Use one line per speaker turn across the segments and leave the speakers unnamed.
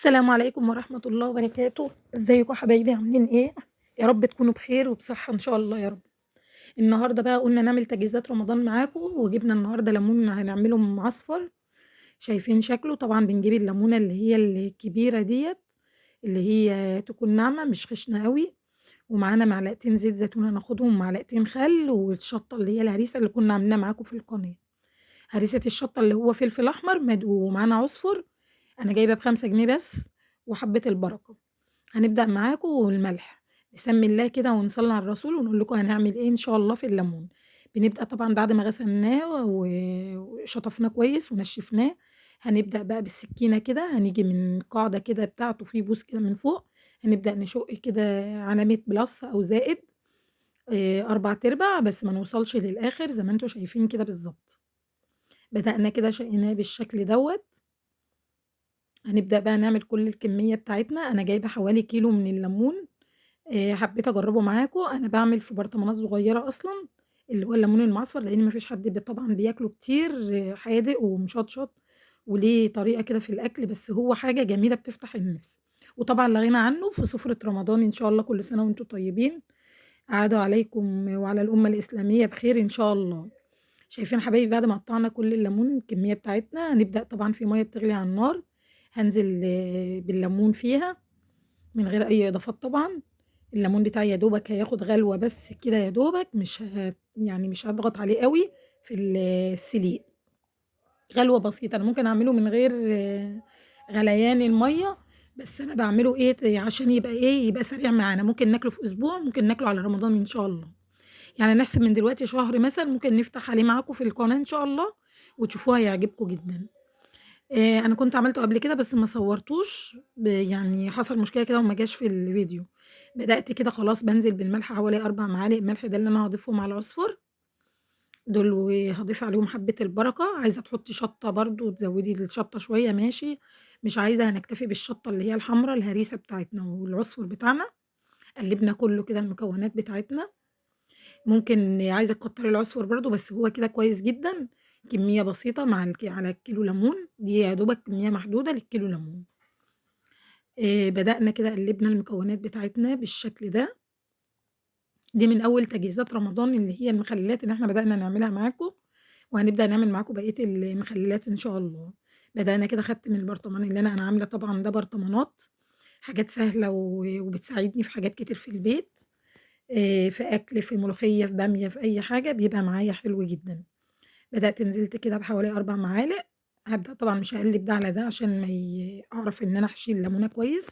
السلام عليكم ورحمة الله وبركاته، إزيكم حبايبي عاملين إيه؟ يا رب تكونوا بخير وبصحة إن شاء الله يا رب. النهارده بقى قُلنا نعمل تجهيزات رمضان معاكم، وجِبنا النهارده ليمون هنعمله معصفر، شايفين شكله، طبعًا بنجيب الليمونة اللي هي الكبيرة ديّة، اللي هي تكون ناعمة مش خشنة أوي، ومعانا معلقتين زيت زيتون هناخدهم، ومعلقتين خل، والشطة اللي هي الهريسة اللي كنا عاملينها معاكم في القناة، هريسة الشطة اللي هو فلفل أحمر ومعانا عُصفر، أنا جايبة ب5 جنيه بس، وحبة البركة. هنبدأ معاكم والملح، نسمي الله كده ونصلي على الرسول ونقول لكم هنعمل إيه إن شاء الله في الليمون. بنبدأ طبعًا بعد ما غسلناه وشطفناه كويس ونشفناه، هنبدأ بقى بالسكينة كده، هنيجي من القاعدة كده بتاعته في بوز كده من فوق، هنبدأ نشق كده علامة بلس أو زائد 4/4 بس ما نوصلش للآخر زي ما أنتم شايفين كده بالضبط. بدأنا كده شقيناه بالشكل دوّة. هنبدأ بقى نعمل كل الكمية بتاعتنا، أنا جايبة حوالي كيلو من الليمون. حبيت أجرّبه معاكم، أنا باعمل في برطمانات صغيّرة أصلًا، اللي هو الليمون المعصفر، لإن ما فيش حد طبعًا بياكله كتير حادق ومشطشط، وليه طريقة كده في الأكل، بس هو حاجة جميلة بتفتح النِفس، وطبعًا لا غنى عنه في سُفرة رمضان إن شاء الله، كل سنة وأنتم طيبين، أعاد عليكم وعلى الأمة الإسلامية بخير إن شاء الله. شايفين حبايبي بعد ما قطّعنا كل الليمون الكمية بتاعتنا، هنبدأ طبعًا في مَيّة بتغلي على النار، هانزل بالليمون فيها من غير أي إضافات طبعًا. الليمون بتاعي يا دوبك هياخد غلوة بس كده يا دوبك، مش يعني مش هاضغط عليه أوي في السليق، غلوة بسيطة، أنا ممكن أعمله من غير غليان المَيّة، بس أنا باعمله إيه، عشان يبقى إيه، يبقى سريع معانا، ممكن ناكله في أسبوع، ممكن ناكله على رمضان إن شاء الله، يعني نحسب من دلوقتي شهر مثلًا، ممكن نفتح عليه معاكم في القناة إن شاء الله، وتشوفوه هيعجبكم جدًا. أنا كنت عملته قبل كده بس ما صوّرتوش، يعني حصل مشكلة كده وما جاش في الفيديو. بدأت كده خلاص بانزل بالملح حوالي 4 معالق ملح، ده اللي أنا هاضيفهم على العصفر دول، وهاضيف عليهم حبة البركة، عايزة تحطّي شطة برضه تزوّدي الشطة شوية ماشي، مش عايزة هنكتفي بالشطة اللي هي الحمرا الهريسة بتاعتنا والعصفر بتاعنا. قلّبنا كلّه كده المكونات بتاعتنا. ممكن عايزة تكتّري العصفر برضه، بس هو كده كويس جدًا، كمية بسيطة مع على الكيلو ليمون، دي يا دوبك كمية محدودة للكيلو ليمون. بدأنا كده قلّبنا المكونات بتاعتنا بالشكل ده، دي من أول تجهيزات رمضان اللي هي المخلّلات اللي إحنا بدأنا نعملها معاكم، وهنبدأ نعمل معاكم بقية المخلّلات إن شاء الله. بدأنا كده خدت من البرطمان اللي أنا عاملة طبعًا ده برطمانات، حاجات سهلة وبتساعدني في حاجات كتير في البيت، في أكل، في ملوخية، في بامية، في أي حاجة بيبقى معايا حلو جدًا. بدأت نزلت كده بحوالي 4 معالق، هابدأ طبعًا مش هاقلّب ده على ده عشان ما أعرف إن أنا أحشي الليمونة كويس.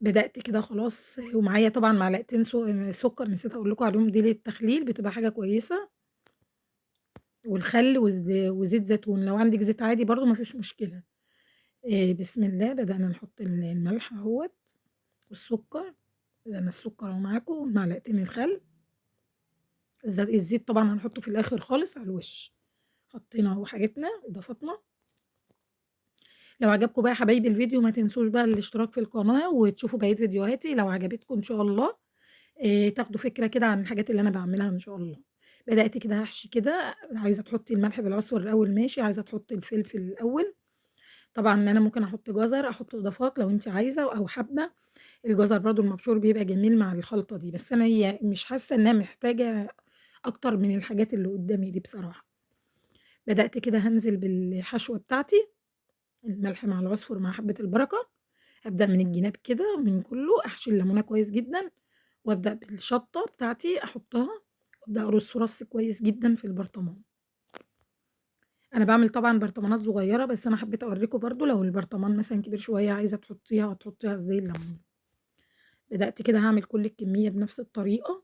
بدأت كده خلاص ومعايا طبعًا معلقتين سُكّر نسيت أقول لكم عليهم، دي للتخليل بتبقى حاجة كويسة، والخل وزيت زيتون، لو عندِك زيت عادي برضه ما فيش مشكلة. بسم الله بدأنا نحط الملح أهوّة والسُكّر، بدأنا السُكّر أهو معاكم ومعلقتين الخل، الزيت طبعًا هنحطه في الآخر خالص على الوش. حطينا أهو حاجتنا إضافاتنا. لو عجبكم بقى يا حبايبي الفيديو ما تنسوش بقى الاشتراك في القناة وتشوفوا بقية فيديوهاتي لو عجبتكم إن شاء الله، تاخدوا فكرة كده عن الحاجات اللي أنا باعملها إن شاء الله. بدأت كده هاحشي كده، عايزة تحطّي الملح بالعصفر الأول ماشي، عايزة تحطّي الفلفل الأول، طبعًا أنا ممكن أحط جزر، أحط إضافات لو أنتِ عايزة أو حابة، الجزر برضه المبشور بيبقى جميل مع الخلطة دي، بس أنا هي مش حاسة إنها محتاجة أكتر من الحاجات اللي قدّامي دي بصراحة. بدأت كده هانزل بالحشوة بتاعتي، الملح مع العصفر مع حبة البركة. أبدأ من الجناب كده من كلّه، أحشي الليمونة كويس جدًا، وأبدأ بالشطة بتاعتي أحطها، وأبدأ أرصه رص كويس جدًا في البرطمان. أنا باعمل طبعًا برطمانات صغيرة، بس أنا حبيت أوريكم برضه لو البرطمان مثلًا كبير شوية عايزة تحطيها زي الليمون. بدأت كده هاعمل كل الكمية بنفس الطريقة،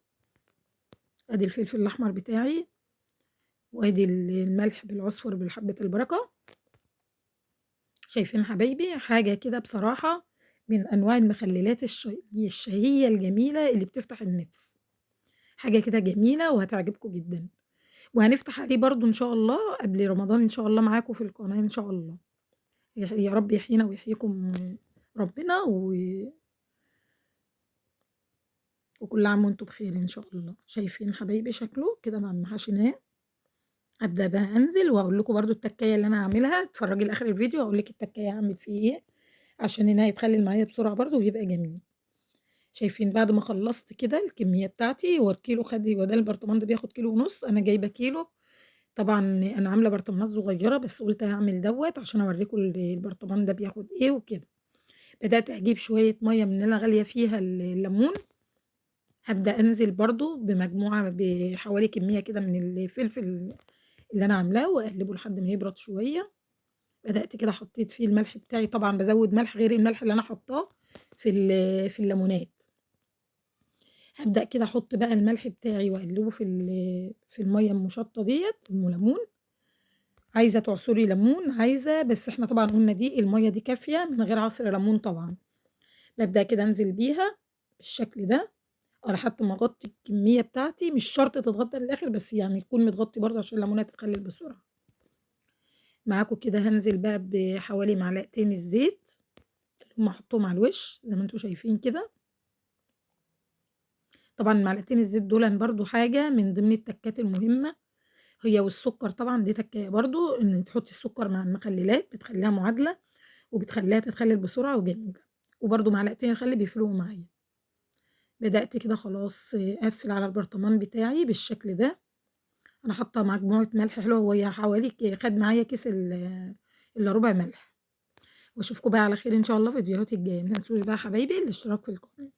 أدي الفلفل الأحمر بتاعي، وأدي الملح بالعصفر بحبة البركة. شايفين حبايبي حاجة كده بصراحة من أنواع المخللات الشهية الجميلة اللي بتفتح النفس. حاجة كده جميلة وهتعجبكم جدًا، وهنفتح عليه برضه إن شاء الله قبل رمضان إن شاء الله معاكم في القناة إن شاء الله. يا رب يحيينا ويحييكم ربنا وكل عام وأنتم بخير إن شاء الله. شايفين حبايبي شكله كده بعد ما حشيناه، أبدأ بقى أنزل وأقول لكم برضه التكاية اللي أنا هاعملها، اتفرجي لآخر الفيديو هاقول لِك التكاية هاعمل فيه إيه، عشان إنها يتخلل معايا بسرعة برضه ويبقى جميل. شايفين بعد ما خلصت كده الكمية بتاعتي، هو الكيلو هو ده البرطمان ده بياخد كيلو ونص، أنا جايبة كيلو. طبعًا أنا عاملة برطمانات صغيرة بس قُلت هاعمل دوّة عشان أوريكم البرطمان ده بياخد إيه وكده. بدأت أجيب شوية مَيّة من اللي أنا غالية فيها الليمون، هابدأ أنزل برضه بحوالي كمية كده من الفلفل اللي أنا عاملاه وأقلّبه لحد ما يبرد شوية. بدأت كده حطيت فيه الملح بتاعي، طبعًا بازوّد ملح غير الملح اللي أنا حاطاه في الليمونات. هابدأ كده أحط بقى الملح بتاعي وأقلّبه في المَيّة المشطة ديّة، ليمون. عايزة تعصري ليمون، عايزة، بس إحنا طبعًا قُلنا دي المَيّة دي كافية من غير عصر ليمون طبعًا. بابدأ كده أنزل بيها بالشكل ده لحد ما أغطّي الكمية بتاعتي، مش شرط تتغطى للآخر بس يعني يكون متغطي برضه عشان الليمونة تتخلل بسرعة. معاكم كده هانزل بقى بحوالي معلقتين الزيت اللي هُم هاحطهم على الوش زي ما أنتم شايفين كده. طبعًا معلقتين الزيت دُولًا برضه حاجة من ضمن التكات المهمة، هي والسكر طبعًا دي تكاية برضه، إن تحطي السكر مع المخللات بتخلّيها معادلة وبتخلّيها تتخلل بسرعة وجميلة، وبرضه معلقتين الخل بيفرقوا معايا. بدأت كده خلاص أقفّل على البرطمان بتاعي بالشكل ده. أنا حاطة مجموعة ملح حلوة، وهي حوالي خَد معايا كيس إلا ربع ملح. وأشوفكم بقى على خير إن شاء الله في الفيديوهات الجاية، ما تنسوش بقى يا حبايبي الاشتراك في القناة.